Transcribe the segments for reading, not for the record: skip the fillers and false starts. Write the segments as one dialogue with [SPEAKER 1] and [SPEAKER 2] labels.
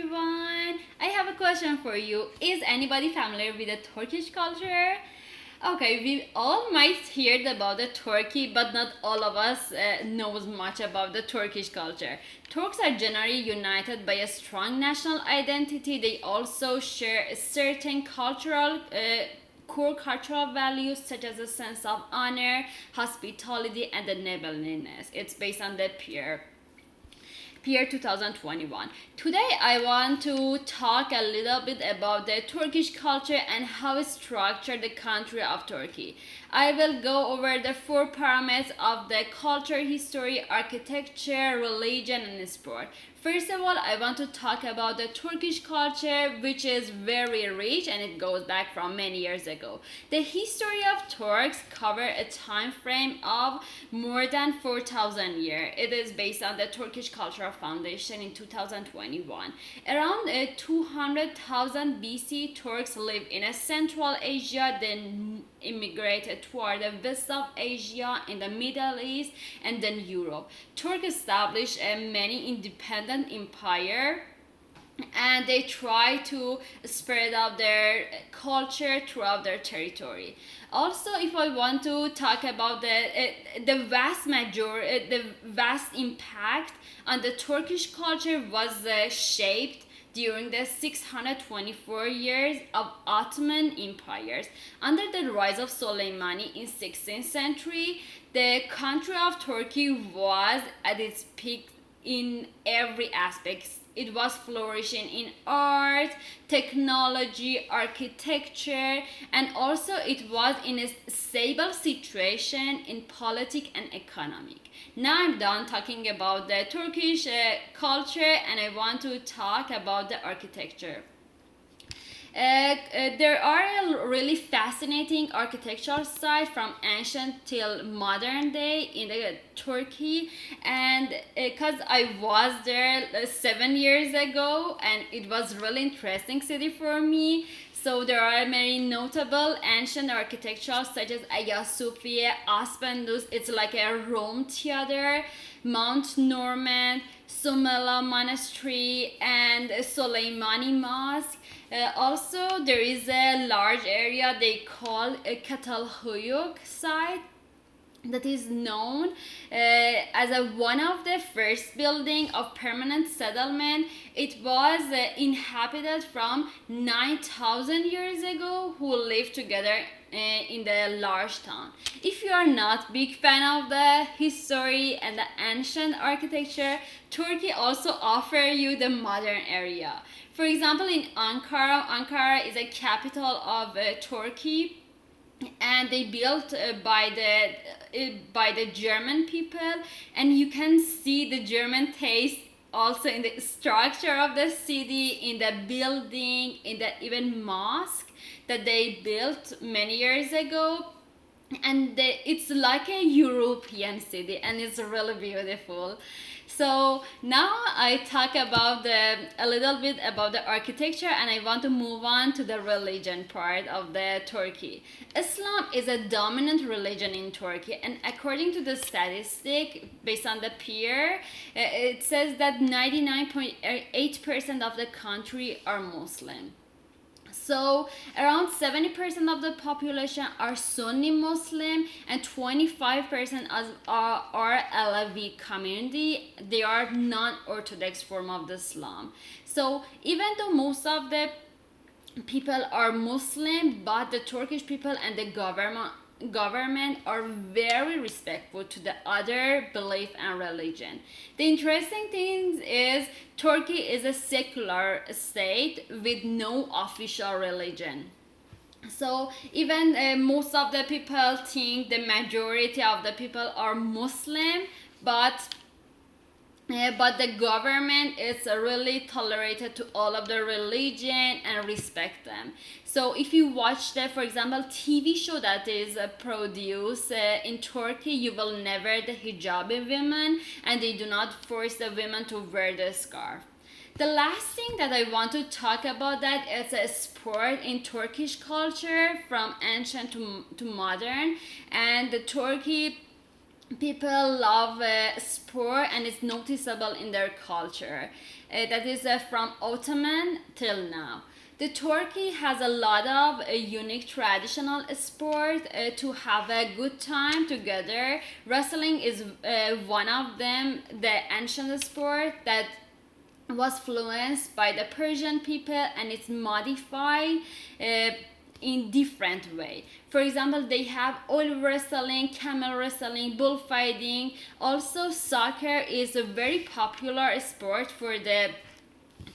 [SPEAKER 1] everyone. I have a question for you. Is anybody familiar with the Turkish culture? Okay, we all might heard about the Turkey, but not all of us knows much about the Turkish culture. Turks are generally united by a strong national identity. They also share a certain core cultural values such as a sense of honor, hospitality, and the neighborliness. It's based on the Pier 2021. Today I want to talk a little bit about the Turkish culture and how it structured the country of Turkey. I will go over the four pyramids of the culture, history, architecture, religion, and sport. First of all, I want to talk about the Turkish culture, which is very rich and it goes back from many years ago. The history of Turks cover a time frame of more than 4,000 years. It is based on the Turkish Cultural Foundation in 2021. Around 200,000 BC, Turks lived in Central Asia, then immigrated toward the west of Asia, in the Middle East, and then Europe. Turks established many independent empire, and they try to spread out their culture throughout their territory. Also, if I want to talk about the vast impact on the Turkish culture was shaped during the 624 years of Ottoman empires. Under the rise of Soleimani in 16th century, the country of Turkey was at its peak in every aspect. It was flourishing in art, technology, architecture, and also it was in a stable situation in politics and economic. Now I'm done talking about the Turkish culture, and I want to talk about the architecture. There are a really fascinating architectural sites from ancient till modern day in the Turkey, and because I was there 7 years ago, and it was really interesting city for me. So there are many notable ancient architecture such as Hagia Sophia, Aspendus, it's like a Rome theater, Mount Norman, Sumela Monastery, and Soleimani Mosque. Also, there is a large area they call a Catalhoyuk site that is known as one of the first building of permanent settlement. It was inhabited from 9,000 years ago who lived together in the large town. If you are not big fan of the history and the ancient architecture, Turkey also offer you the modern area. For example, in Ankara is a capital of Turkey, and they built by the German people, and you can see the German taste also in the structure of the city, in the building, in the even mosque that they built many years ago. And it's like a European city, and it's really beautiful. So now I talk about a little bit about the architecture, and I want to move on to the religion part of the Turkey. Islam is a dominant religion in Turkey, and according to the statistic based on the peer, it says that 99.8% of the country are Muslim. So around 70% of the population are Sunni Muslim, and 25% are Alawi community. They are non-Orthodox form of the Islam. So even though most of the people are Muslim, but the Turkish people and the government are very respectful to the other belief and religion. The interesting thing is Turkey is a secular state with no official religion. So even most of the people think the majority of the people are Muslim, but the government is really tolerated to all of the religion and respect them. So if you watch the, for example, TV show that is produced in Turkey, you will never the hijabi women, and they do not force the women to wear the scarf. The last thing that I want to talk about that is a sport in Turkish culture from ancient to modern, and the Turkey people love sport, and it's noticeable in their culture. That is from Ottoman till now. The Turkey has a lot of unique traditional sport to have a good time together. Wrestling is one of them, the ancient sport that was influenced by the Persian people, and it's modified in different way. For example, they have oil wrestling, camel wrestling, bullfighting. Also, soccer is a very popular sport for the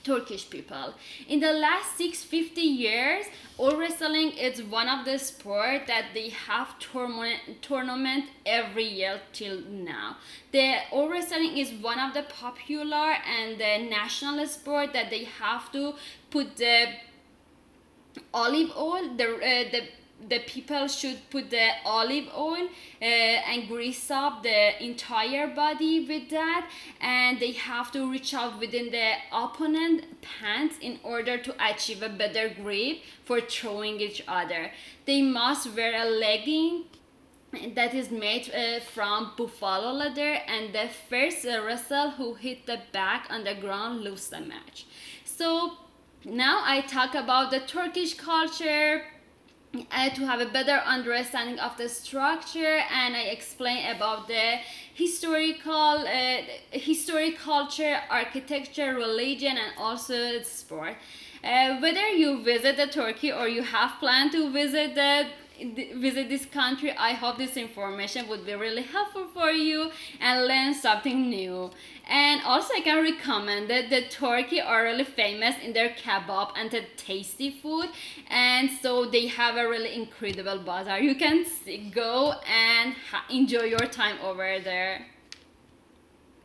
[SPEAKER 1] Turkish people. In the last 650 years, oil wrestling is one of the sport that they have tournament every year till now. The oil wrestling is one of the popular and the national sport that they have to put the olive oil. The people should put the olive oil and grease up the entire body with that, and they have to reach out within the opponent pants in order to achieve a better grip for throwing each other. They must wear a legging that is made from buffalo leather, and the first wrestler who hit the back on the ground loses the match. So now I talk about the Turkish culture to have a better understanding of the structure, and I explain about the history, culture, architecture, religion, and also sport. Whether you visit the Turkey or you have planned to visit this country, I hope this information would be really helpful for you and learn something new. And also, I can recommend that the Turkey are really famous in their kebab and the tasty food, and so they have a really incredible bazaar. You can go and enjoy your time over there.